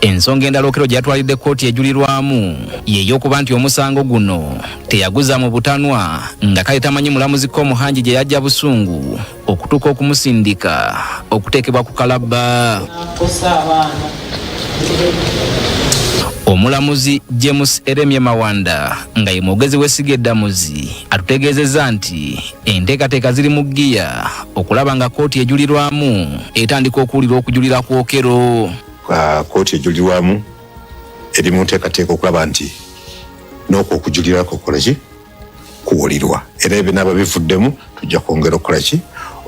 Ensonga endala Okello gy'atwalidde kkooti ejulirwamu y'ey'okuba nti omusango guno teyaguza mu butanwa nga kale tamanyi mulamuzi Muhanji gye yajja busungu okutuuka okumusindika okuteekebwa ku kalaba. Omulamuzi James Eremye Mawanda nga ye mwogezi w'essiga eddamuzi atutegeezezza nti enteekateeka ziri mu ggiya okulaba nga kkooti ejulirwamu etandika okuwulira okujulira ku Okello. Kkooti ejulirwamu eri mu nteekateeka okulaba nti n'okwo okujulira kukola ki kuwulirwa, era ebinaaba bivuddemu tujja kwongera okukola ki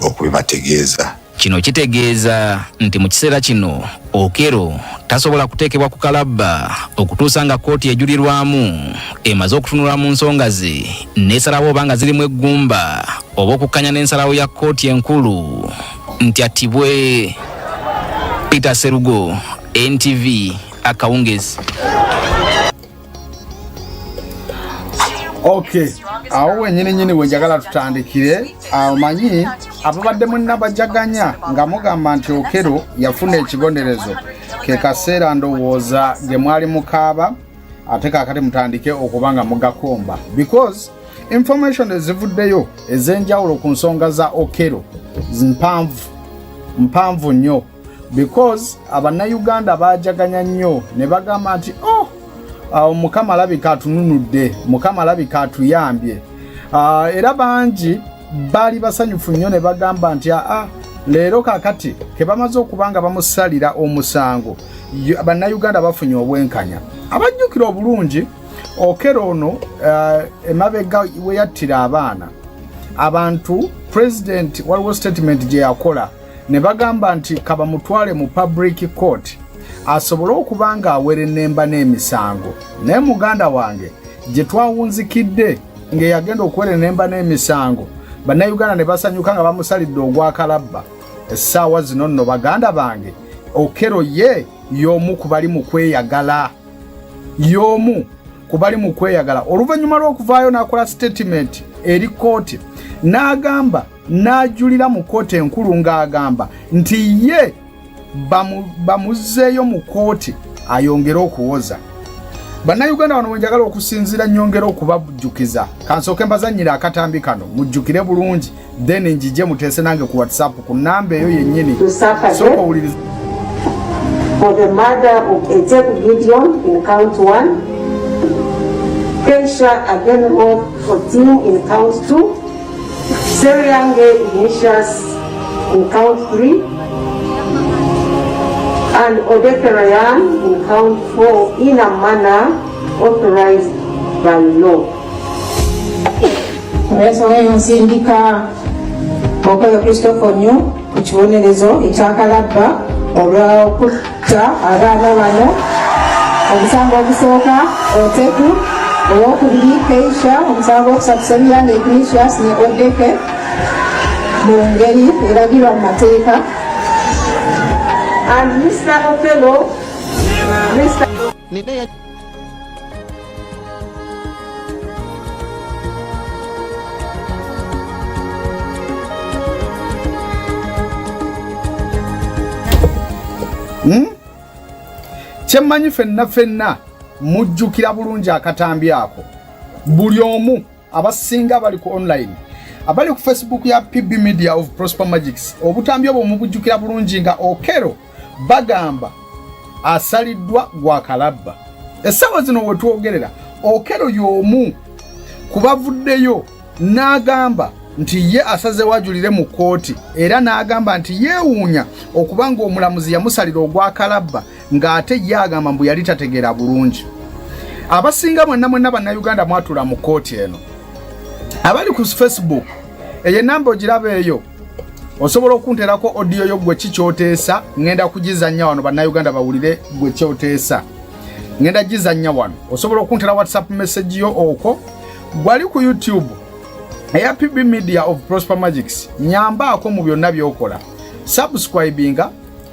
okubibategeeza. Kino kitegeeza nti mu kiseera kino Okello tasobola kuteekebwa ku kalaba okutuusa nga kkooti ejulirwamu emaze okutunula mu nsonga ze n'esalawo oba nga zirimu eggumba oba okukkanya n'ensalawo ya kkooti enkulu nti attibwe. Peter Serugo, NTV, Akawungezi. Okay, awo wenyini wenjagala tutandikire amanyi ababadde munnabajaganya nga mugamba nti Okello yafuna ekibonerezo ke kaseera ndowooza gye mwali mukaaba ate kaakati mutandike okubanga mugakomba because information ezivuddeyo ez'enjawulo ku nsonga za Okello mpanvu nnyo because Abannayuganda bajaganya nnyo ne bagamba nti Mukama alabika atununudde, Mukama alabika atuyambye. Era bangi bali basanyufu nnyo ne bagamba nti leero kakati ke bamaze okubanga bamusalira omusango Abannayuganda bafunye obwenkanya. Abajjukira obulungi Okello ono emabega we yattira abaana abantu president waliwo statement gye yakola ne bagamba nti kaba mutwale mu public court asobole okubanga awere ennemba n'emisango. Naye muganda wange gye twawunzikidde ng'eyagenda okuwera ennemba n'emisango Bannayuganda ne basanyuka nga bamusalidde ogwakalaba. Essaawa zino nno baganda bange Okello ye y'omu ku bali mu kweyagala, y'omu ku bali mu kweyagala. Oluvannyuma lw'okuvaayo n'akola statement eri kooti n'agamba n'ajulira mu kooti enkulu ng'agamba nti ye bamuzzeeyo mu kooti ayongere okuwoza. Bannayuganda wano wenjagala okusinzira nnyongera okubajjukiza kansooke mbazannyira akatambi kano mujjukire bulungi then njije muteese nange ku WhatsApp ku namba eyo yennyini sooka owuliriza. For the murder of Ejek Gideon in count 1, Keisha Agenhoff 14 in count 2, Seriange Ignatius in count 3, and Odekerayan in count 4 in a manner authorized by law. Nsindika Okello Christopher Nyo ku kibonerezo ekyakalaba olw'okutta abaana bano. Omusango ogusooka Oteku, olwokubiri Keisha, omusango okusatu Seriange Ignatius ne Odeke mu ngeri eragirwa mu mateeka. And Mr. Okello, Mr. Kyemmanyi fenna mujjukira bulungi akatambi ako. Buli omu abasinga bali ku online abali ku Facebook ya PB Media of Prosper Magics obutambi obwo mubujjukira bulungi nga Okello bagamba asaliddwa gwa kalaba. Essaawa zino we twogerera Okello y'omu kubavuddeyo n'agamba nti ye asaze wajulire mu kooti era n'agamba nti yeewuunya okubanga omulamuzi yamusalira ogwa kalaba ng'ate ye agamba mbu yali tategeera bulungi. Abasinga mwenna Bannayuganda mwatula mu kooti eno abali ku Facebook eyo namba ogiraba eyo osobola okunterako audio yo gwe kikyoteesa ngenda kugizannya wano Bannayuganda bawulire gwe kyoteesa ngenda gizannya wano. Osobola okuntera WhatsApp message yo okwo gwali ku YouTube eya PB Media of Prosper Magics. Nyambaako mu byonna byokola subscribinga,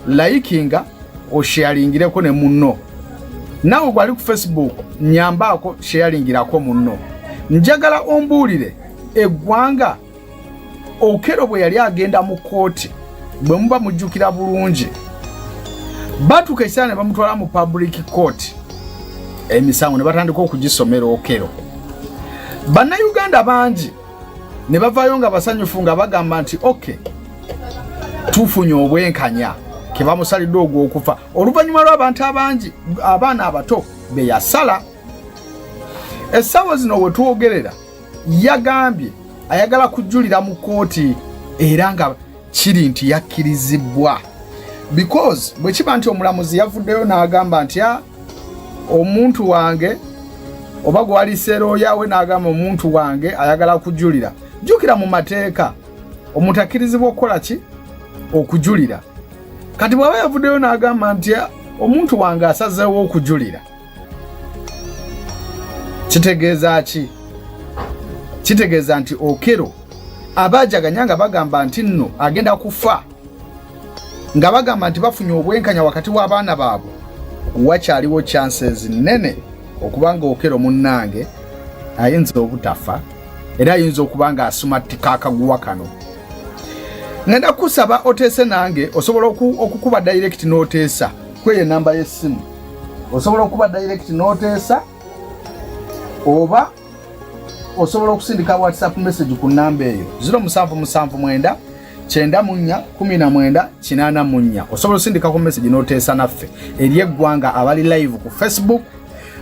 likinga, osharingireko ne munno. Nawe gwali ku Facebook nyambaako sharingirako munno. Njagala ombuulire eggwanga Okello bwe yali agenda mu kooti bwe muba mujjukira bulungi batuuka ekiseera ne bamutwala mu public court emisango ne batandika okugisomera Okello. Bannayuganda bangi ne bavaayo nga basanyufu nga bagamba nti okay, tufunye obwenkanya ke bamusalidde ogw'okufa oluvannyuma lw'abantu abangi abaana abato be yasala. Essaawa zino we twogerera yagambye ayagala kujulira mu kooti era nga kiri nti yakkirizibwa, because bwe kiba nti omulamuzi yavuddeyo n'agamba nti omuntu wange oba gwaliseero yawe n'agamba omuntu wange ayagala kujulira. Jjukira mu mateeka omuntu akkirizibwa okukola ki? Okujulira. Kati bw'aba yavuddeyo n'agamba nti omuntu wange asazeewo okujulira, kitegeeza ki? Kitegeeza nti Okello abaajaganya nga bagamba nti nno agenda kufa, nga bagamba nti bafunye obwenkanya wakati w'abaana baabwe, wakyaliwo chances nene okubanga Okello munnange ayinza obutafa era ayinza okubanga asumatika akaguwa kano. Ngenda kusaba oteese nange osobola okukuba direct n'oteesa kweye namba y'essimu, osobola okuba direct n'oteesa oba osobola okusindika WhatsApp message ku namba eyo 0779 94 19 osobola osindika ku message n'oteesa naffe eri eggwanga abali live ku Facebook.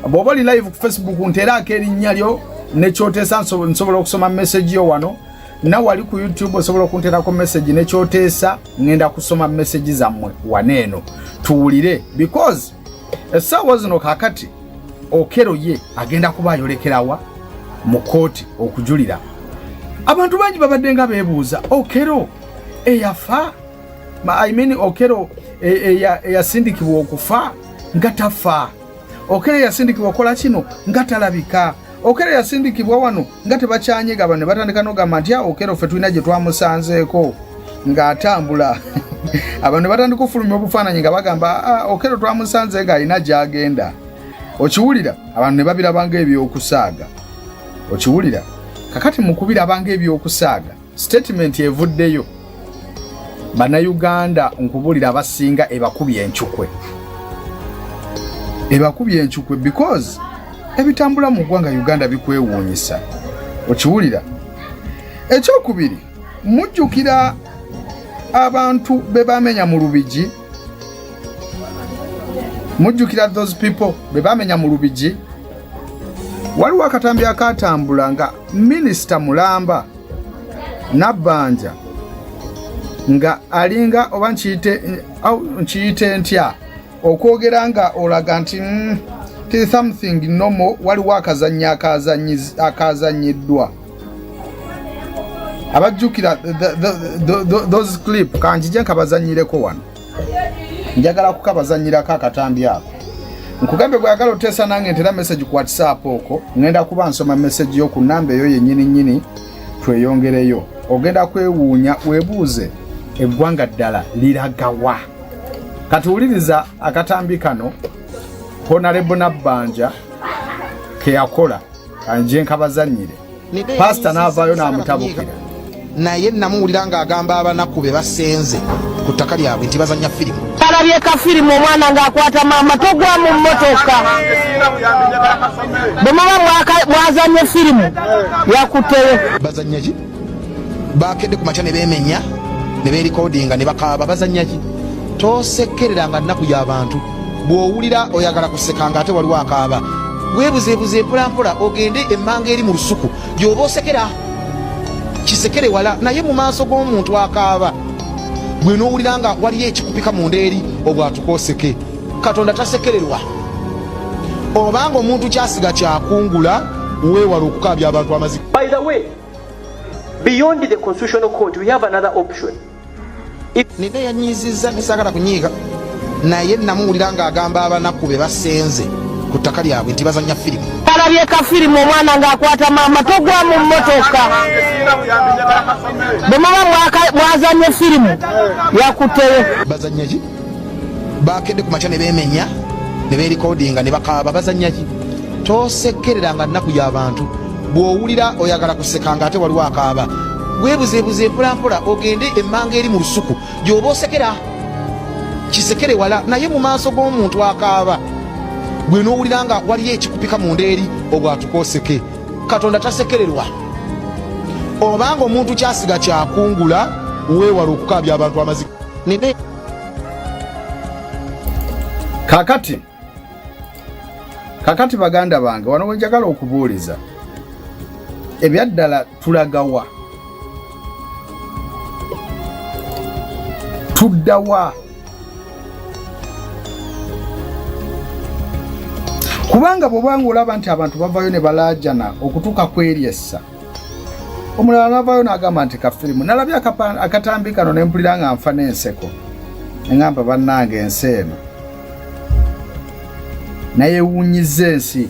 Bw'oba oli live ku Facebook nteerako erinnya lyo nekyoteesa nsobola okusoma message yo wano, nawe wali ku YouTube osobola okunteerako message nekyoteesa ngenda kusoma message zammwe waneeno tuwulire, because essaawa zino kaakati Okello ye agenda kuba ayolekerawa mu kooti okujulira. Abantu bangi babadde nga beebuuza Okello eyafa, Okello eyasindikibwa okufa nga tafa, Okello yasindikibwa okola kino nga talabika, Okello yasindikibwa wano nga tebakyanyiga. Bano ne batandika n'ogamba nti Okello ffe tulina gye twamusanzeeko ng'atambula. Abantu ne batandika okufulumya obufaananyi nga bagamba Okello twamusanze ng'alina gy'agenda. Okiwulira? Abantu ne babirabanga ebyokusaaga. Okiwulira? Kakati mu kubirabanga ebyokusaaga statement evuddeyo, Bannayuganda nkubulira abasinga ebakubye enkyukwe. Ebakubye enkyukwe because ebitambula mu ggwanga Uganda bikwewuunyisa. Okiwulira? Ekyokubiri, mujjukira abantu be bamenya mu Lubigi. Mujjukira those people be bamenya mu Lubigi. Waliwo akatambi akatambula nga Minisita Mulamba Nabbanja nga alinga oba nkiyite ntya okwogera nga olaga nti something normal, waliwo akazannya akazanyiddwa. Abajjukira those clip kanjije nkabazanyireko wano, njagala kukabazanyirako akatambi ako. Nkugambe bwagala oteesa nange ntera message ku WhatsApp okwo, ngenda kuba nsoma message yo ku namba eyo yennyini tweyongereyo. Ogenda kwewuunya weebuuze eggwanga ddala liragawa. Katuwuliriza akatambi kano Honorable Nabbanja ke yakola anje nkabazannyire. Pastor n'avaayo n'amutabukira. Naye namuwulira ng'agamba abanaku be basenze ku ttaka lyabwe nti bazannya firimu. Alabye ka firimu omwana ng'akwata maama togwa mu mmotoka. Bwe muba mwazanye firimu yakuteyo. Bazannya ki? Baakedde ku makya ne beemenya ne beerikodinga ne bakaaba. Bazannya ki? Tosekkereranga nnaku y'abantu. Bw'owulira oyagala kuseka ng'ate waliwo akaaba, weebuzeebuze mpolampola ogende emmanga eri mu lusuku gy'oba osekera. Kisekere wala naye mu maaso g'omuntu akaaba. Bwe n'owulira nga waliyo ekikupika mu ndeeri obwatukoseke. Katonda tasekererwa. Obanga omuntu kyasiga kyakungula weewala okukaabya abantu amazima. By the way, beyond the constitutional court we have another option. Nine yanyizizza nesagala kunyiiga. Naye namuwulira ng'agamba abanaku be basenze ku ttaka lyabwe nti bazannya firimu. Alabye ka firimu omwana ng'akwata maama togwa mu mmotoka. Bwe muba mwazanye firimu yakuteyo. Bazannya ki? Baakedde ku makya ne beemenya ne beerikodinga ne bakaaba. Bazannya ki? Tosekkereranga nnaku y'abantu. Bw'owulira oyagala kuseka ng'ate waliwo akaaba, weebuzeebuze mpolampola ogende emmanga eri mu lusuku gy'oba osekera. kisekere wala naye mu maaso g'omuntu akaaba gwe n'owulira nga waliyo ekikupika mu ndeeri obwatukoseke Katonda tasekererwa obanga omuntu kyasiga kyakungula weewala okukaabya abantu amazima kakati baganda bange wano wenjagala okubuuliza ebyaddala tulagawa tuddawa kubanga bwobanga olaba nti abantu bavayo ne balaajana okutuuka kweryessa omulala navayo n'agamba nti kafirimu nalabye akatambi kano ne mpulira nga nfa n'enseko eŋŋamba bannange ensi eno nayewuunyiza ensi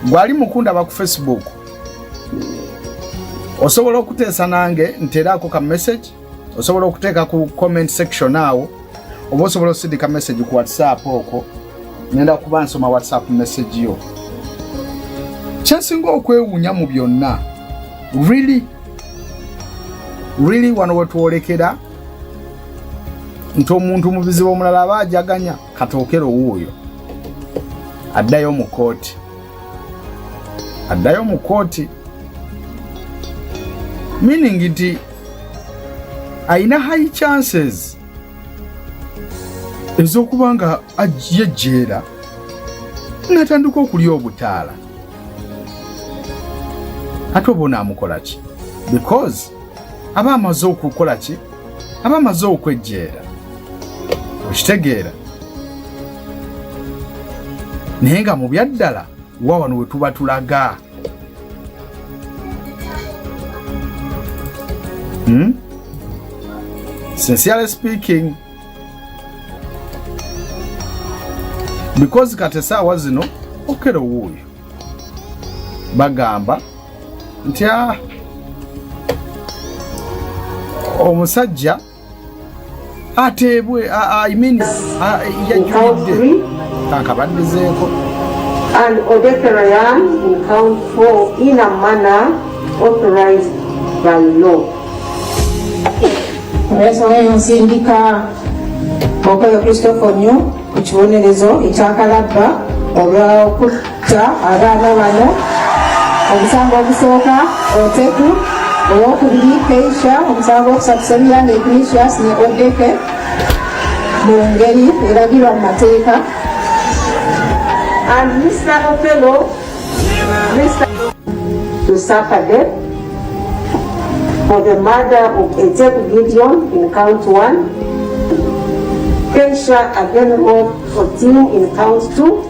gwali mukundaba ku Facebook osobola okuteesa nange nteeraako ka message osobola okuteeka ku comment section awo oba osobola okusindika message ku WhatsApp okwo ngenda kuba nsoma WhatsApp message yo kyensinga okwewuunya mu byonna really wano wetwolekera nti omuntu mu bizibu omulala aba ajaganya katookero wuuyo addayo mu kooti meaning nti ayina high chances ez'okuba nga yejjeera natandika okulya obutaala ate oba onaamukola ki because aba amaze okukola ki aba amaze okwejjeera okitegeera naye nga mu byaddala wa wano we tuba tulaga sincerely speaking because kati essaawa zino okero wuuyo bagamba nti omusajja ateebwe yajulidde kankabaddizeeko and Odekerayan in count 4 in a manner authorized by law. Nsindika Okello Christopher Nyu ku kibonerezo ekyakalaba olw'okutta abaana bano omusango ogusooka Oteku owokubiri Keisha omusango okusatu Semirange Ignatius ne Odeke mu ngeri eragirwa mu mateeka and Mr. Okello to suffer death for the murder of Ezeku Gideon in count 1, Keisha Agenho 14 in count 2,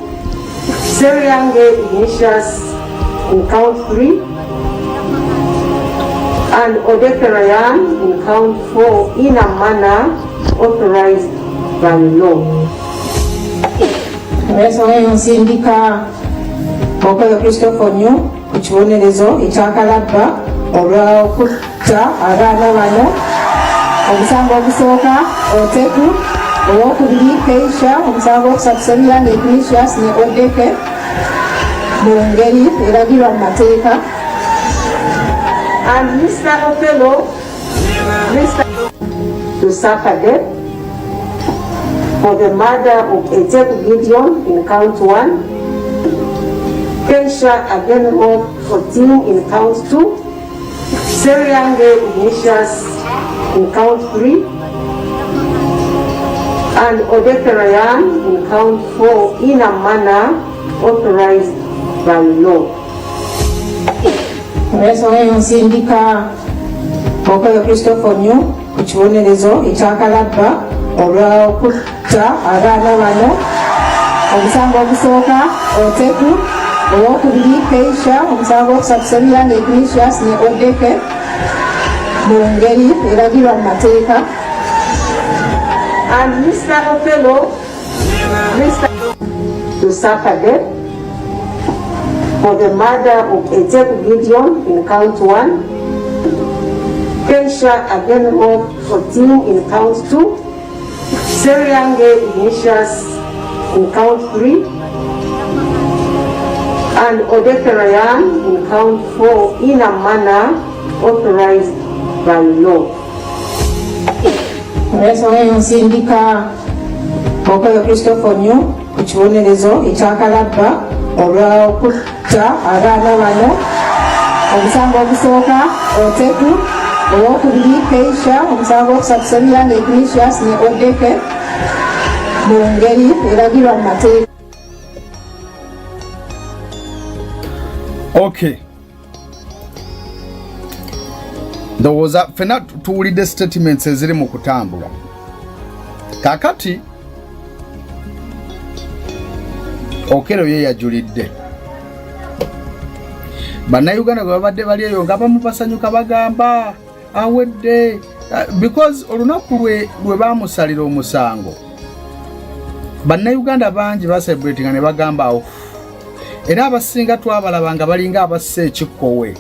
Semirange Ignatius in count 3, and Odekerayan in count 4 in a manner authorized by law. Nsindika Okello Christopher Nyu ku kibonerezo ekyakalaba olw'okutta abaana bano omusango ogusooka Oteku owokubiri Keisha omusango okusatu Semirange Ignatius ne Odeke mu ngeri eragirwa mu mateeka and Mr. Okello to suffer death for the murder of Ezeku Gideon in count 1, Keisha Agenho 14 in count 2, Semirange Ignatius in count 3, and Odekerayan in count 4 in a manner authorized by law. Nsindika Okello Christopher Nyu ku kibonerezo ekyakalaba olw'okutta abaana bano omusango ogusooka Oteku owokubiri Keisha omusango okusatu Semirange Ignatius ne Odeke mu ngeri eragirwa mu mateeka and Mr. Okello to suffer death for the murder of Ezeku Gideon in count 1, Keisha Agenho 14 in count 2, Semirange Ignatius in count 3, and Odekerayan in count 4 in a manner authorized by law. Nsindika okello Christopher New ku kibonerezo ekyakalabba olw'okutta abaana bano. Omusango ogusooka Oteku, owokubiri Keisha, omusango okusatu Semiyange Ignatius ne Odeke mu ngeri eragirwa mu mateeka. Okay. Ndowooza fena tuwulidde statements eziri mu kutambula. Kakati Okello ye yajulidde. Bannayuganda gwe babadde bali eyo nga bamu basanyuka bagamba awedde because olunaku lwe baamusalira omusango bannayuganda bangi baselebratinga ne bagamba awo era abasinga twabalaba nga balinga abasse ekikkowe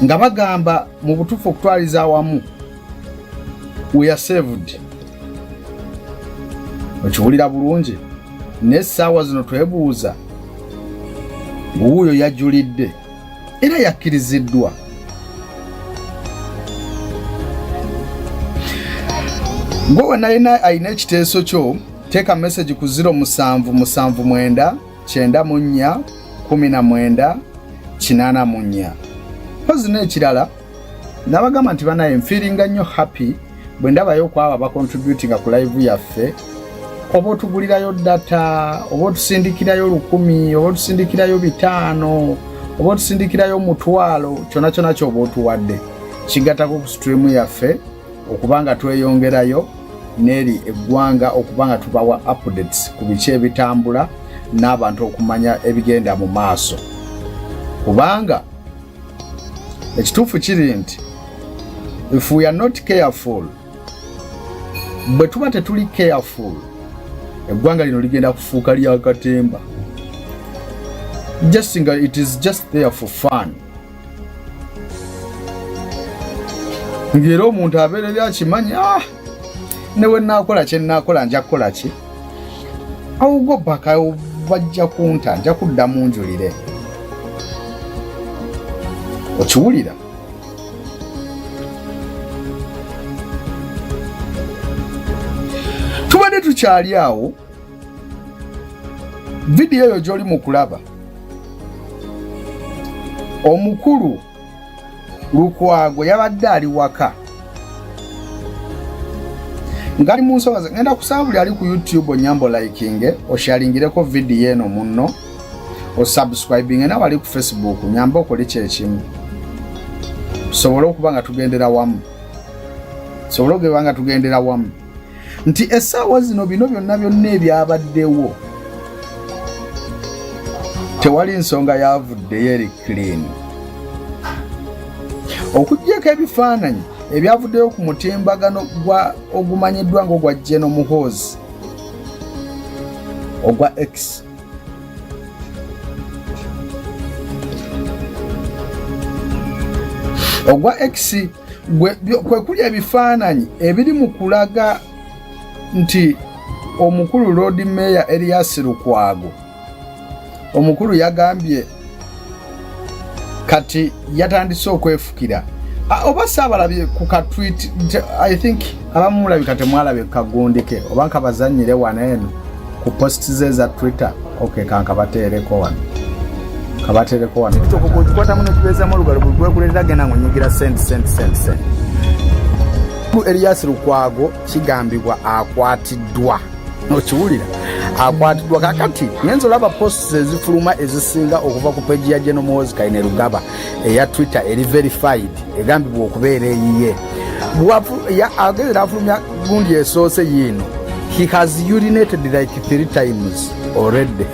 nga bagamba mu butuufu okutwaliza awamu we are saved. Okiwulira bulungi n'essaawa zino twebuuza wuuyo yajulidde era yakkiriziddwa. Gwe nalina alina ekiteeso kyo teeka message ku 0779941984. Pozi n'ekirala nabagamba nti banaye mfiringa nnyo happy bwe ndabayo kwaba bacontributinga ku live yaffe. Oba otugulirayo data, oba otusindikirayo 1,000, oba otusindikirayo 5, oba otusindikirayo 1,000, kyona kyona ky'oba otuwadde kigatako ku stream yaffe okubanga tweyongerayo n'eri eggwanga okubanga tubawa updates ku biki ebitambula n'abantu okumanya ebigenda mu maaso. Kubanga ekituufu kiri nti if we are not careful, bwe tuba tetuli careful, eggwanga lino ligenda kufuuka lya katemba. It is just there for fun. Ngera omuntu abeerera akimanyi newe naakola kye naakola nja kukola ki awugo baka bajja kunta nja kuddamu njulire. Okiwulira? Tubadde tukyali awo vidiyo eyo gy'oli mu kulaba omukulu Lukwago yabadde ali waka ngali mu nsonga ze. Ngenda kusaba buli ali ku YouTube onyambo likinge osharingireko vidiyo eno munno osubscribinge nawe ali ku Facebook nyamba okole kyekimu tusobole okuba nga tugendera wamu nti essaawa zino bino byonna ebyabaddewo tewali nsonga yavuddeyo eri clean. Okuggyeko ebifaananyi ebyavuddeyo ku mutimbagano ogumanyiddwa ng'ogwa General Muhoozi ogwa X. Ogwa X kwe kuli ebifaananyi ebiri mu kulaga nti omukulu Lord Mayor Erias Lukwago omukulu yagambye kati yatandise okwefukira. Oba saabalabye ku ka tweet, I think abamulabika temwalabye kagundike oba nkabazannyire wano eno ku post ze za Twitter. Okay, kankabateereko wano tukwatamu nekibeezamu olugalo bwegulera genda ngonyigira sent. Erias Lukwago kigambibwa akwatiddwa. Okiwulira? Akwatiddwa. Kakati ngenza olaba posts ezifuluma ezisinga okuva ku page ya General Muhoozi Kainerugaba eya Twitter eri verified egambibwa okubeera eyiye. Agezera afulumya gundi esoose yino. He has urinated like 3 times already.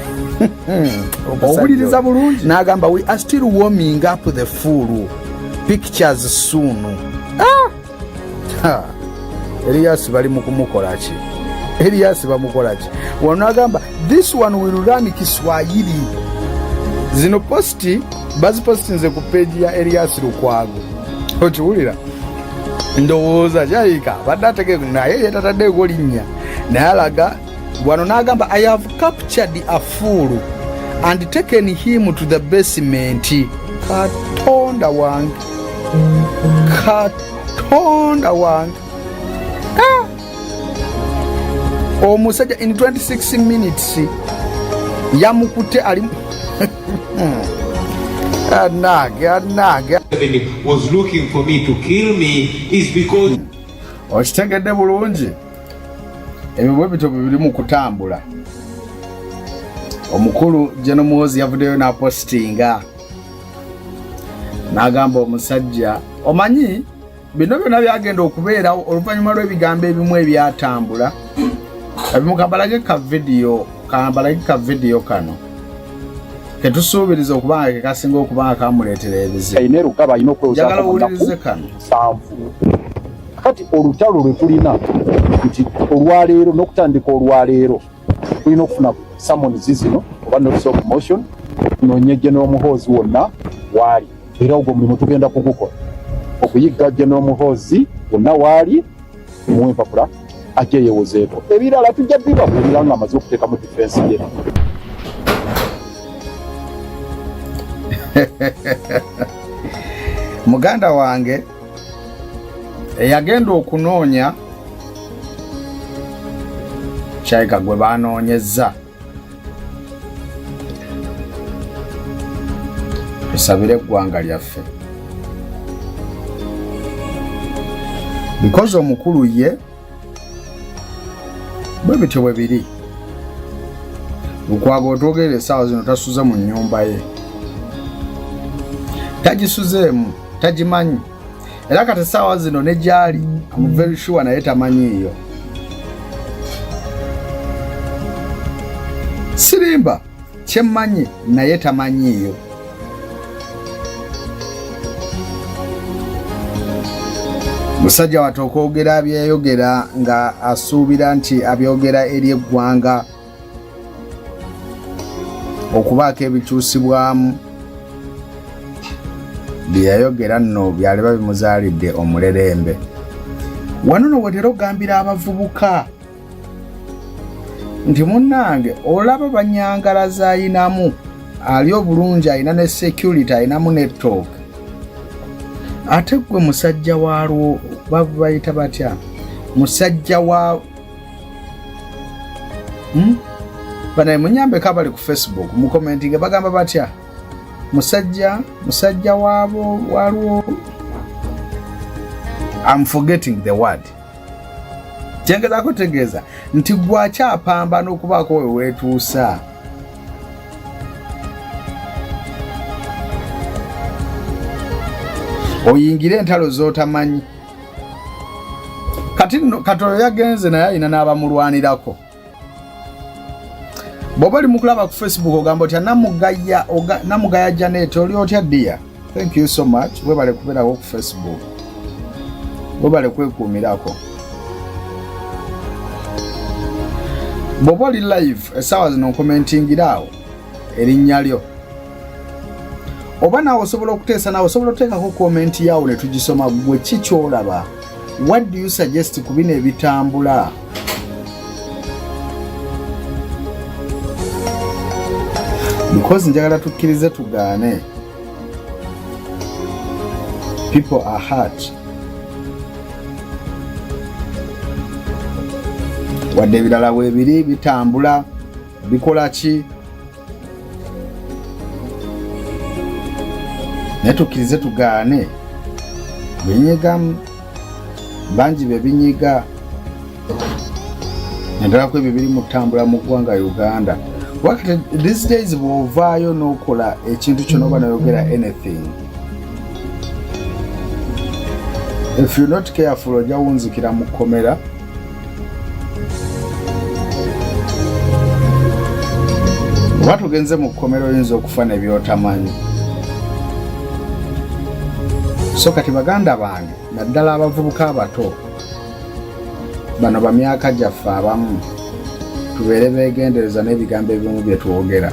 Owuliriza bulungi n'agamba we are still warming up the full pictures soon. Erias bali mu kumukola ki? Erias bamukola ki? Wano agamba this one will run Kiswahili. Zino posti bazipostinze ku page ya Erias Lukwago. Okiwulira? Ndowooza kyayika badde ategeeza naye yetataddeeko linnya naye alaga wano n'agamba I have captured a fool and taken him to the basement. Katonda wange. omusajja in 26 minutes yamukute ali anage was looking for me to kill me is because okitegedde bulungi ebyo bwe bito biri mu kutambula. Omukulu General Muhoozi yavuddeyo n'apostinga n'agamba omusajja omanyi bino byonna byagenda okubeerawo oluvannyuma lw'ebigambo ebimu ebyatambula ebimu. Kambalage ka vidiyo kano ketusuubiriza okubanga kekasinga okubanga kamuleetera ebizibu. Njagala owulirize kano. Kati olutalo lwe tulina nti olwaleero n'okutandika olwaleero tulina okufuna summons zino oba notice of motion tunoonye General Muhoozi wonna waali, era ogwo mulimu tugenda kugukola okuyigga General Muhoozi wonna waali muwe empapula ajeyewozeeko. Ebirala tujja bibabuulira nga amaze okuteeka mu defense ye. Muganda wange eyagenda okunoonya Shaika gwe banoonyezza, tusabire eggwanga lyaffe because omukulu ye bwe bityo bwe biri. Lukwago otwogerera essaawa zino tasuze mu nnyumba ye, tagisuzeemu, tagimanyi. Era kati essaawa zino ne gyali I'm very sure naye tamanyiiyo. Sirimba kyemmanyi naye tamanyiiyo. Musajja wate okwogera abyeyogera nga asuubira nti abyogera eri eggwanga okubaako ebikyusibwamu. Bye yayogera nno byaliba bimuzaalidde omulerembe. Wano no wetera ogambira abavubuka nti munnange olaba banyangalaza ayinamu ali obulungi, ayina ne security, ayinamu network, ate gwe musajja waalwo bayita batya, musajja wa banaye munyambeko abali ku Facebook mu commenting bagamba batya, musajja waabo waalwo, I'm forgetting the word. Kyengezaako tegeeza nti gwakyapambana okubaako we weetuusa. Oyingire entalo z'otamanyi. Kati Katono yagenze naye alina n'abamulwanirako. Bw'oba oli mu kulaba ku Facebook ogamba otya Namugaya Janet oli otya ddiya. Thank you so much. Webale kubeerako ku Facebook. Webale kwekuumirako. Bw'oba oli live essaawa zino nkomentingiraawo erinnya lyo. Oba naawe osobola okuteesa, naawe osobola okuteekako komenti yaawo ne tugisoma. Gwe ki ky'olaba? What do you suggest ku bino ebitambula? Because njagala tukkirize tugaane. People are hurt. Wadde ebirala weebiri bitambula bikola ki? Naye tukkirize tugaane. Binyigamu bangi be binyiga. Naddala ku ebyo biri mu ttambula mu ggwanga Uganda. Wakati these days bw'ovaayo n'okola ekintu kyonna oba n'oyogera anything, if you're not careful ojja wunzikira mu mukomera. Oba tugenze mu mukomera oyinza okufa ne by'otamanyi. So kati baganda bange naddala abavubuka abato bano bamyaka gyaffe abamu tubeere beegendereza n'ebigambo ebimu bye twogera.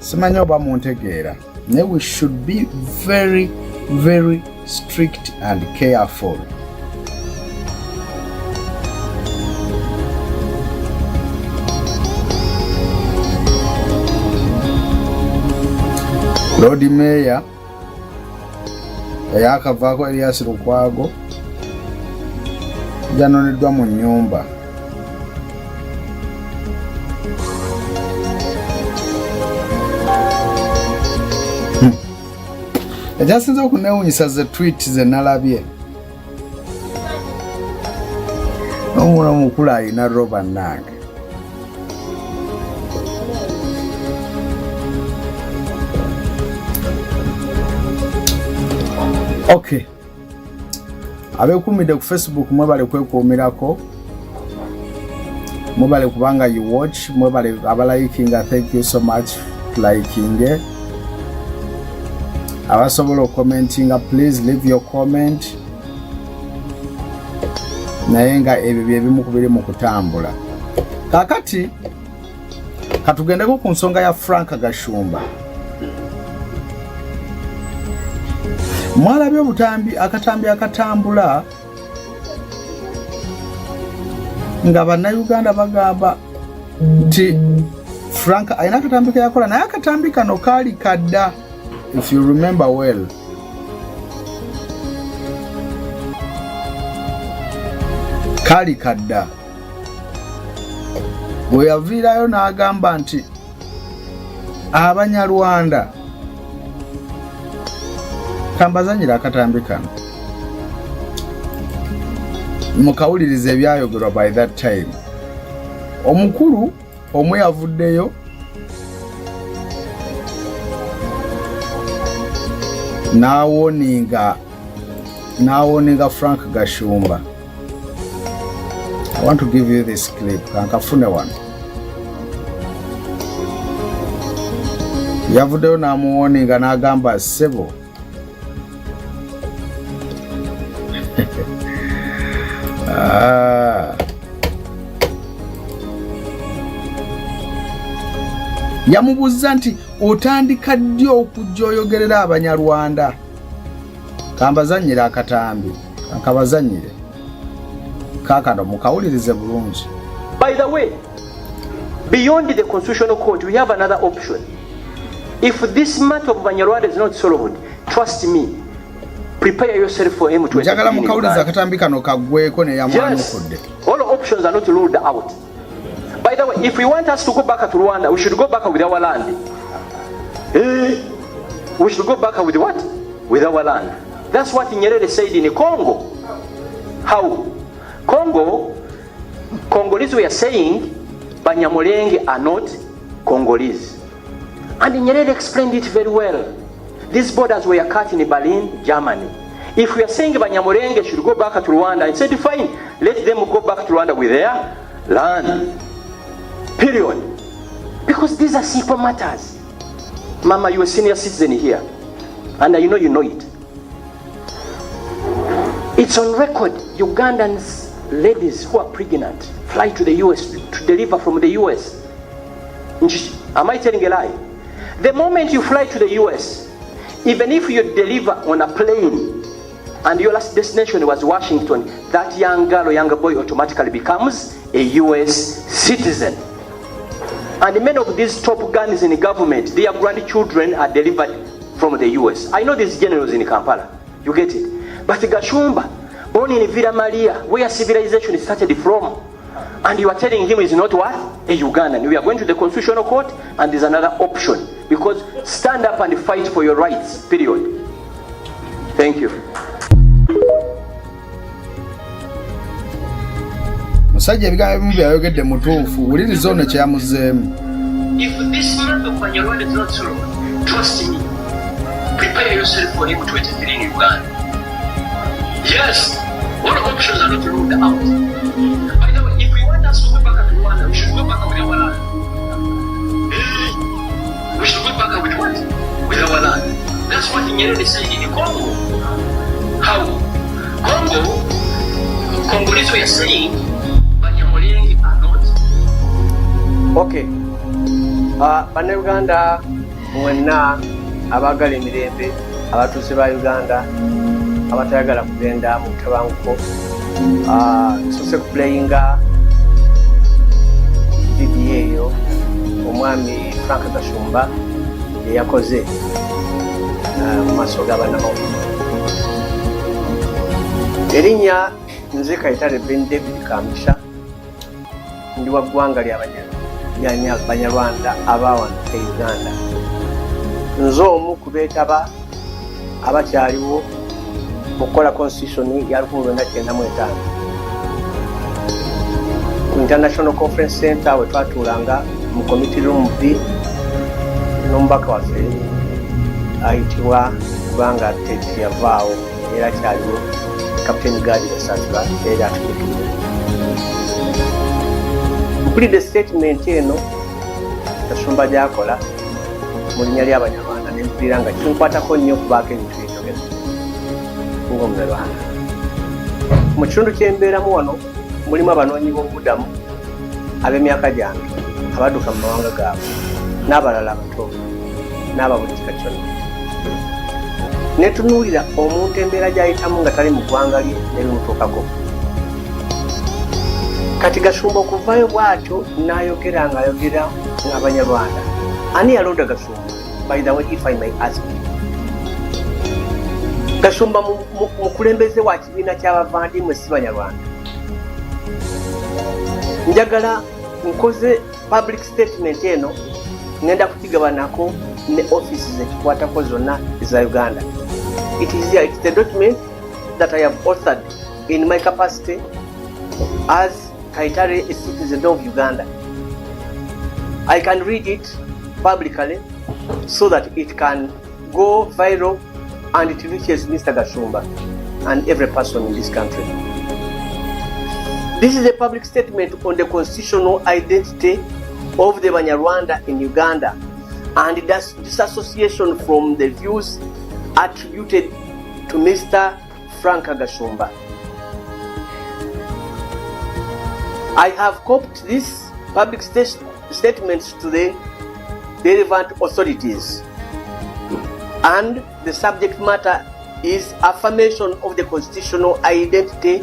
Simanyi oba muntegeera, naye we should be very, very strict and careful. Lord Mayor eyakavaako Elias Lukwago janoneddwa mu nnyumba. Ekyasinze okunewunyisa ze tweet ze nalabye. Omwana omukulu alina roba nange. Okay. Abekumidde ku Facebook mwebale kwekuumirako. Mwebale kubanga you watch. Mwebale abalikinga, thank you so much for liking. Abasobola commentinga, please leave your comment. Naye nga ebyo byebimu ku biri mu kutambula. Kakati katugendeko ku nsonga ya Frank Gashumba. Mwalabye obutambi akatambula nga bannayuganda bagamba nti Frank ayina akatambi ke yakola, naye akatambi kano kaali kadda, if you remember well. Kaali kadda. Bwe yaviirayo n'agamba nti Abanyarwanda kambazanyira akatambi kano. Mukawuliriza ebyayogerwa by that time. Omukulu omwe yavuddeyo n'awoninga Frank Gashumba. I want to give you this clip. Kankafune wano. Yavuddeyo n'amuwoninga n'agamba ssebo. Yamubuuza nti otandika ddi okujja oyogerera Abanyarwanda? Kambazanyira akatambi. Kankabazanyire. Kakano mukawulirize bulungi. By the way, beyond the Constitutional Court, we have another option. If this matter of Banyarwanda is not solved, trust me, prepare yourself for him to njagala mukawuliriza akatambi kano kagweko ne yamwanukudde. All options are not ruled out. By the way, if we want us to go back to Rwanda, we should go back with our land. We should go back with what? With our land. That's what Nyerere said in Congo. How? Congolese were saying Banyamulenge are not Congolese. And Nyerere explained it very well. These borders were cut in Berlin, Germany. If we are saying Banyamulenge should go back to Rwanda, I said fine, let them go back to Rwanda with their land. Period. Because these are simple matters. Mama, you're a senior citizen here. And I know you know it. It's on record. Ugandans, ladies who are pregnant, fly to the US to deliver from the US. Am I telling a lie? The moment you fly to the US, even if you deliver on a plane and your last destination was Washington, that young girl or young boy automatically becomes a US citizen. And many of these top guns in the government, their grandchildren are delivered from the US. I know these generals in Kampala. You get it? But Gashumba, born in Villa Maria, where civilization started from, and you are telling him he's not what? A Ugandan. We are going to the Constitutional Court, and there's another option. Because stand up and fight for your rights, period. Thank you. Musajja ebigambo ebimu byayogedde mutuufu, wuliriza ono kyamuzeemu. If this month of Banyarwanda is not solved, trust me, prepare yourself for him to enter in Uganda. Yes, all options are not ruled out. By the way, if we want us to go back to Rwanda, we should go back with our land. We should go back with what? With our land. That's what Nyerere said in Congo. How? Congolese were saying Banyamulenge are not. Okay. Bannayuganda mwenna abagala emirembe, abatuuze ba Uganda, abatayagala kugenda mu butabanguko, tusose kuplayinga vidiyo eyo omwami Frank Gashumba yeyakoze mu maaso g'abannamawulire. Erinnya nze Kayitare Ben David Kamisha ndi wa ggwanga ly'Abanyarwanda abawanuka Uganda. Nze omu ku beetaba abakyaliwo okukola constitution ya 1995 ku International Conference Center we twatuulanga mu committee room B n'omubaka waffe ayitibwa kubanga Tete yavaawo era kyaliwo Captain Gadi Esatula era atukiikirira. Mpulidde statement eno Kasumba gy'akola mu linnya ly'Abanyarwanda ne mpulira nga kinkwatako nnyo okubaako ebintu by'enjogera ng'Omulirwanda. Mu kitundu kye mbeeramu wano mulimu abanoonyi b'obubudamu ab'emyaka gyange abadduka mu mawanga gaabwe n'abalala abato n'ababulikika kyonna. Ne tunuulira omuntu embeera gy'ayitamu nga tali mu ggwanga lye n'ebimutuukako. Kati Gasumba okuvaayo bw'atyo n'ayogera ng'ayogera ng'Abanyarwanda. Ani yalonda Gasumba? By the way, if I may ask you. Gasumba mukulembeze wa kibiina ky'abavandimwe si Banyarwanda. Njagala nkoze public statement eno ngenda kukigabanako ne offices ekikwatako zonna eza Uganda. It is here, it's the document that I have authored in my capacity as Kayitare, a citizen of Uganda. I can read it publicly so that it can go viral and it reaches Mr. Gasumba and every person in this country. This is a public statement on the constitutional identity of the Banyarwanda in Uganda and disassociation from the views attributed to Mr. Frank Gasumba. I have copied these public statements to the relevant authorities, and the subject matter is affirmation of the constitutional identity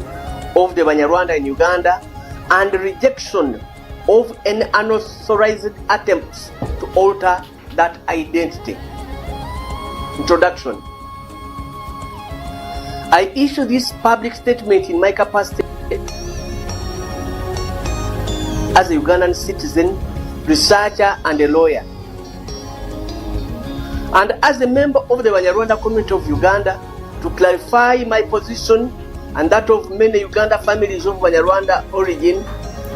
of the Banyarwanda in Uganda and rejection of an unauthorized attempt to alter that identity. Introduction. I issue this public statement in my capacity as a Ugandan citizen, researcher and a lawyer, and as a member of the Banyarwanda community of Uganda, to clarify my position and that of many Uganda families of Banyarwanda origin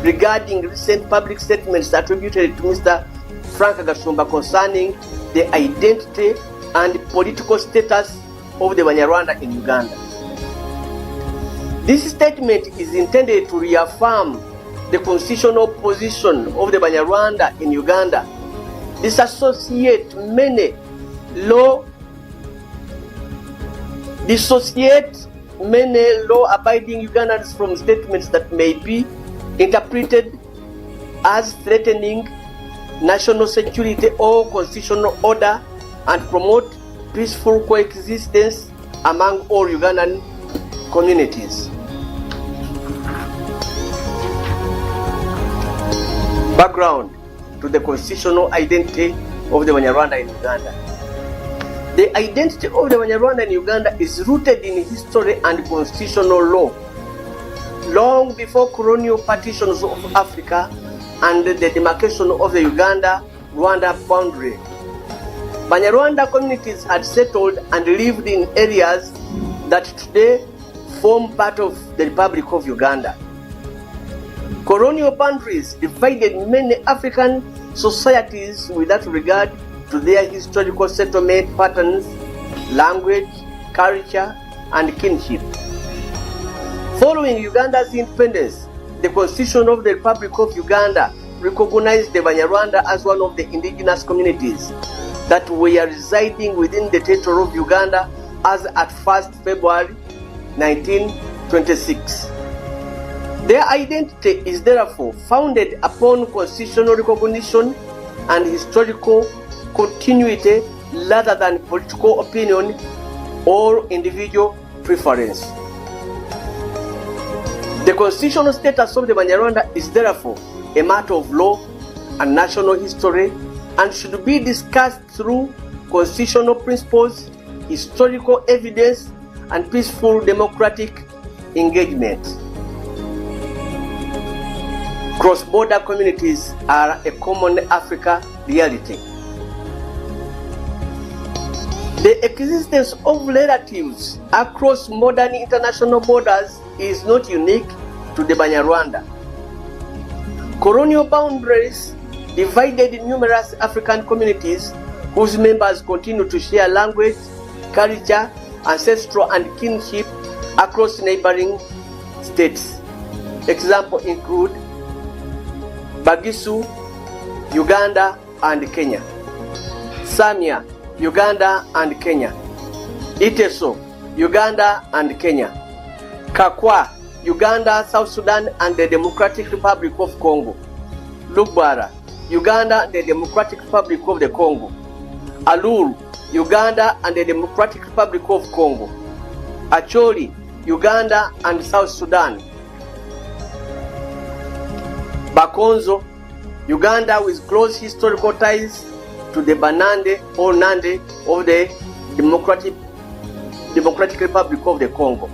regarding recent public statements attributed to Mr. Frank Gasumba concerning the identity and political status of the Banyarwanda in Uganda. This statement is intended to reaffirm the constitutional position of the Banyarwanda in Uganda, dissociate many law-abiding Ugandans from statements that may be interpreted as threatening national security or constitutional order, and promote peaceful coexistence among all Ugandan communities. Background to the constitutional identity of the Banyarwanda in Uganda. The identity of the Banyarwanda in Uganda is rooted in history and constitutional law. Long before colonial partitions of Africa and the demarcation of the Uganda-Rwanda boundary, Banyarwanda communities had settled and lived in areas that today form part of the Republic of Uganda. Colonial boundaries divided many African societies without regard to their historical settlement patterns, language, culture, and kinship. Following Uganda's independence, the Constitution of the Republic of Uganda recognized the Banyarwanda as one of the indigenous communities that were residing within the territory of Uganda as at 1st February 1926. Their identity is therefore founded upon constitutional recognition and historical continuity rather than political opinion or individual preference. The constitutional status of the Banyarwanda is therefore a matter of law and national history and should be discussed through constitutional principles, historical evidence, and peaceful democratic engagement. Cross-border communities are a common Africa reality. The existence of relatives across modern international borders is not unique to the Banyarwanda. Colonial boundaries divided numerous African communities whose members continue to share language, culture, ancestral and kinship across neighboring states. Examples include Bagisu, Uganda and Kenya; Samia, Uganda and Kenya; Iteso, Uganda and Kenya; Kakwa, Uganda, South Sudan and the Democratic Republic of Congo; Lugbara, Uganda and the Democratic Republic of the Congo; Aluru, Uganda and the Democratic Republic of Congo; Acholi, Uganda and South Sudan; Bakonzo, Uganda with close historical ties to the Banande or Nande of the Democratic Republic of the Congo;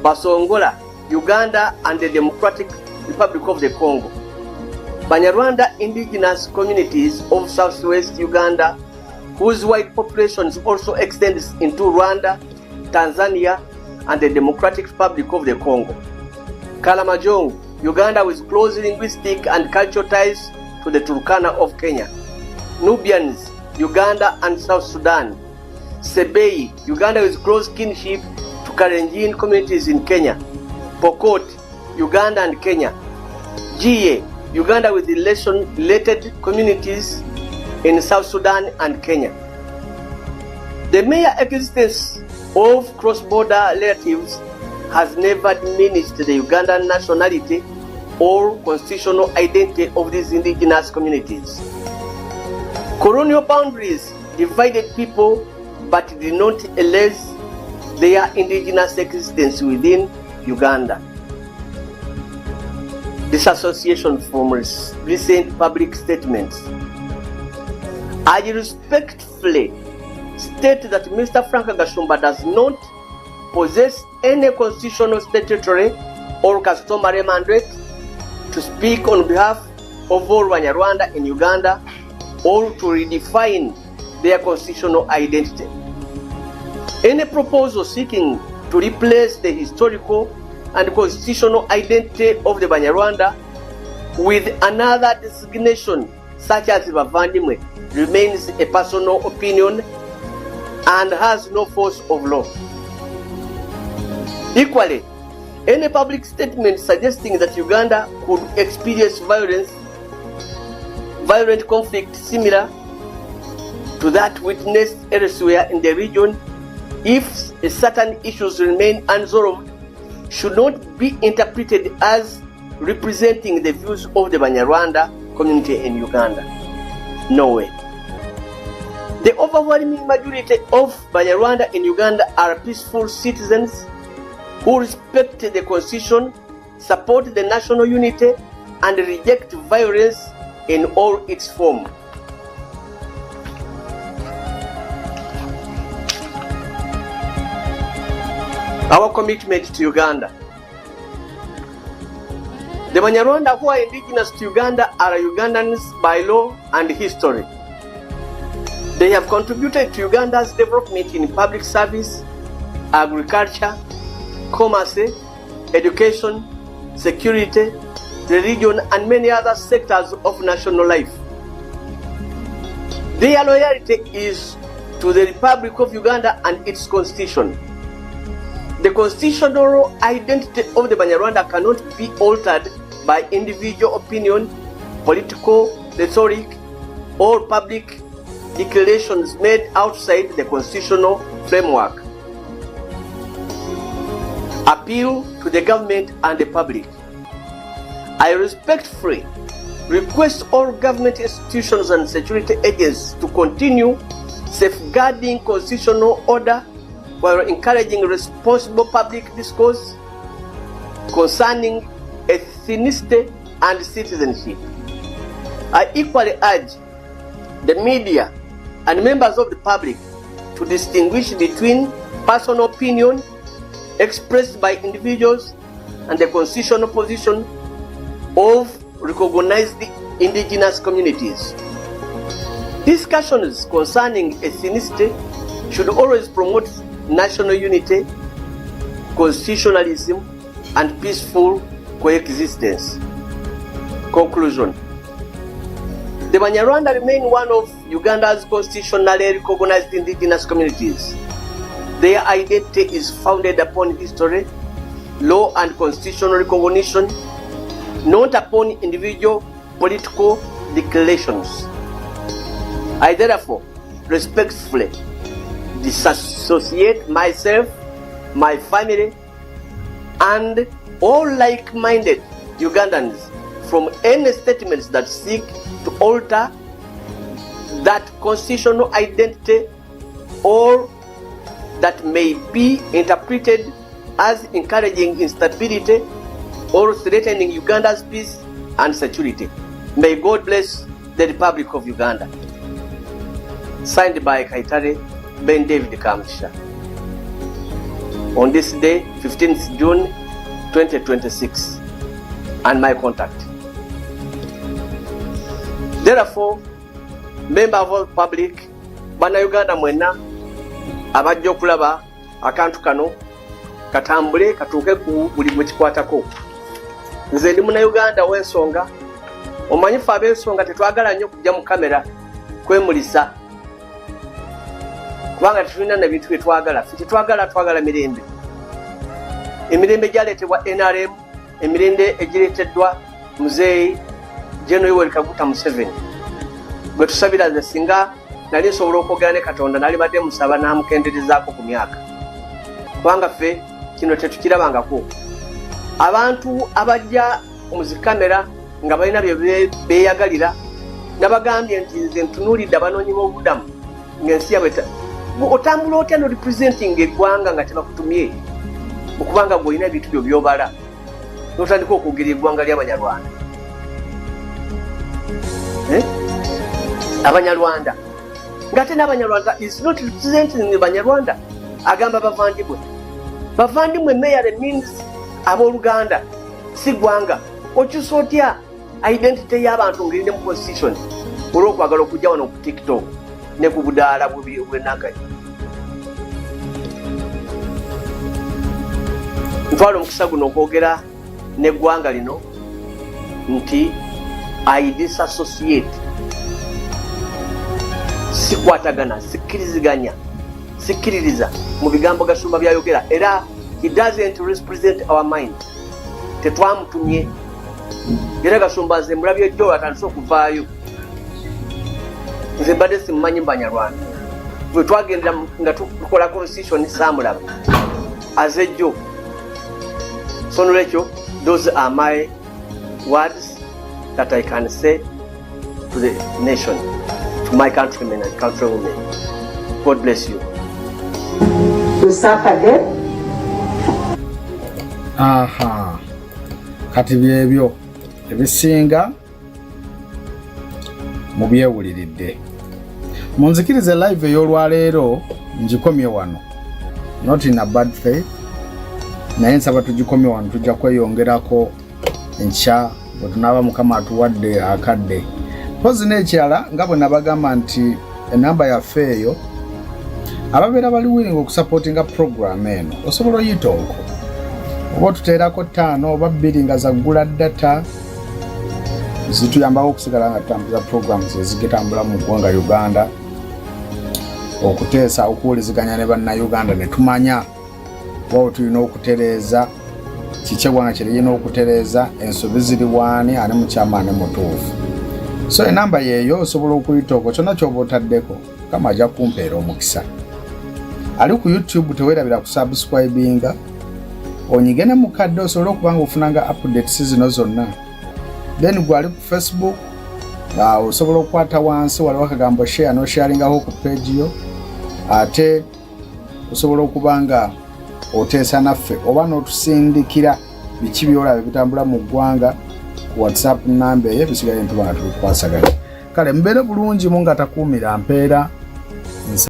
Basongola, Uganda and the Democratic Republic of the Congo. Banyarwanda indigenous communities of southwest Uganda, whose wide populations also extends into Rwanda, Tanzania and the Democratic Republic of the Congo. Kalamajong, Uganda with close linguistic and cultural ties to the Turkana of Kenya. Nubians, Uganda and South Sudan. Sebei, Uganda with close kinship to Kalenjin communities in Kenya. Pokot, Uganda and Kenya. Jiye, Uganda with related communities in South Sudan and Kenya. The mere existence of cross-border relatives has never diminished the Ugandan nationality or constitutional identity of these indigenous communities. Colonial boundaries divided people but did not erase their indigenous existence within Uganda. Disassociation from recent public statements. I respectfully state that Mr. Frank Gashumba does not possess any constitutional, statutory or customary mandate to speak on behalf of all Banyarwanda in Uganda or to redefine their constitutional identity. Any proposal seeking to replace the historical and constitutional identity of the Banyarwanda with another designation such as Bavandimwe remains a personal opinion and has no force of law. Equally, any public statement suggesting that Uganda could experience violent conflict similar to that witnessed elsewhere in the region if certain issues remain unsolved should not be interpreted as representing the views of the Banyarwanda community in Uganda. No way. The overwhelming majority of Banyarwanda in Uganda are peaceful citizens who respect the Constitution, support the national unity, and reject violence in all its forms. Our commitment to Uganda. The Banyarwanda who are indigenous to Uganda are Ugandans by law and history. They have contributed to Uganda's development in public service, agriculture, commerce, education, security, religion, and many other sectors of national life. Their loyalty is to the Republic of Uganda and its constitution. The constitutional identity of the Banyarwanda cannot be altered by individual opinion, political rhetoric, or public declarations made outside the constitutional framework. Appeal to the government and the public. I respectfully request all government institutions and security agents to continue safeguarding constitutional order while encouraging responsible public discourse concerning ethnicity and citizenship. I equally urge the media and members of the public to distinguish between personal opinion expressed by individuals and the constitutional position of recognized indigenous communities. Discussions concerning ethnicity should always promote national unity, constitutionalism, and peaceful coexistence. Conclusion. The Banyarwanda remain one of Uganda's constitutionally recognized indigenous communities. Their identity is founded upon history, law, and constitutional recognition, not upon individual political declarations. I therefore respectfully disassociate myself, my family, and all like-minded Ugandans from any statements that seek to alter that constitutional identity or that may be interpreted as encouraging instability or threatening Uganda's peace and security. May God bless the Republic of Uganda. Signed by Kaitare Ben David Kamsha. On this day, 15th June 2026, and my contact. Therefore, member of all public, Bana Uganda mwena, abajja okulaba akantu kano katambule katuuke ku buli gwe kikwatako. Nze ndi Munnayuganda w'ensonga, omanyifu ab'ensonga tetwagala nnyo kujja mu kamera kwemulisa. Kubanga tulina n'ebintu bye twagala. Ffe twagala mirembe. Emirembe gyaleetebwa NRM, emirembe egireeteddwa Muzeeyi General Yoweri Kaguta Museveni. Gwe tusabira nze singa nali nsobola okwogera ne Katonda nali badde musaba n'amukenderezaako ku myaka. Kubanga ffe kino tetukirabangako. Abantu abajja mu zikamera nga balina bye beeyagalira nabagambye nti nze ntunuulidde abanoonyi b'obubudamu ng'ensi yabwe otambula otya no representing eggwanga nga tebakutumye okubanga gw'olina ebintu byo byobala n'otandika okwogera eggwanga ly'Abanyarwanda. Abanyarwanda ng'ate n'Abanyarwanda is not representing Banyarwanda. Agamba bavandimwe mayare means abooluganda si gwanga. Okyusa otya identity y'abantu ng'eri ne mu constitution olw'okwagala okujja wano ku TikTok ne ku budaala bw'ennakanyi. Ntwala omukisa guno okwogera n'eggwanga lino nti I disassociate, sikwatagana, sikkiririza mu bigambo Gasumba byayogera, era he doesn't represent our mind. Tetwamutumye era Gasumba nze mulabye jjo atandise okuvaayo. Nze mbadde simumanyi mu Banyarwanda. Bwe twagendera nga tukola constitution saamulaba azejjo. So nolwekyo those are my words that I can say to the nation, to my countrymen and countrywomen. God bless you. Aha. Kati byebyo ebisinga mubyewuliridde. Munzikirize live ey'olwaleero ngikomye wano. Not in a bad faith. Naye nsaba tugikomye wano tujja kweyongerako enkya bwe tunaaba Mukama atuwadde akadde. Pozi n'ekirala nga bwe nabagamba nti enamba yaffe eyo ababeera bali willing okusupportinga program eno osobola oyita okwo. Oba tuteerako 5 oba 2 nga zaggula data zituyambako okusigala nga tutambuza programs ezigitambula mu ggwanga Uganda, okuteesa okuwuliziganya ne bannayuganda ne tumanya wawo tulina okutereeza kiki eggwanga kirina okutereeza, ensobi ziri waani, ani mukyama ani mutuufu. So enamba yeeyo osobola okuyita okwo, kyonna ky'oba otaddeko Mukama ajja kumpeera omukisa. Ali ku YouTube teweerabira kusubscribinga, onyige ne mukadde osobola okubanga ofunanga updates zino zonna. Then gwali ku Facebook osobola okukwata wansi waliwo akagambo share no sharingaho ku page yo. Ate osobola okubanga oteesa naffe oba n'otusindikira biki byolaba bitambula mu ggwanga ku WhatsApp namba eyo bisigaye ntubanga tulikwasaganya. Kale mbeere bulungi mu nga takuumira mpeera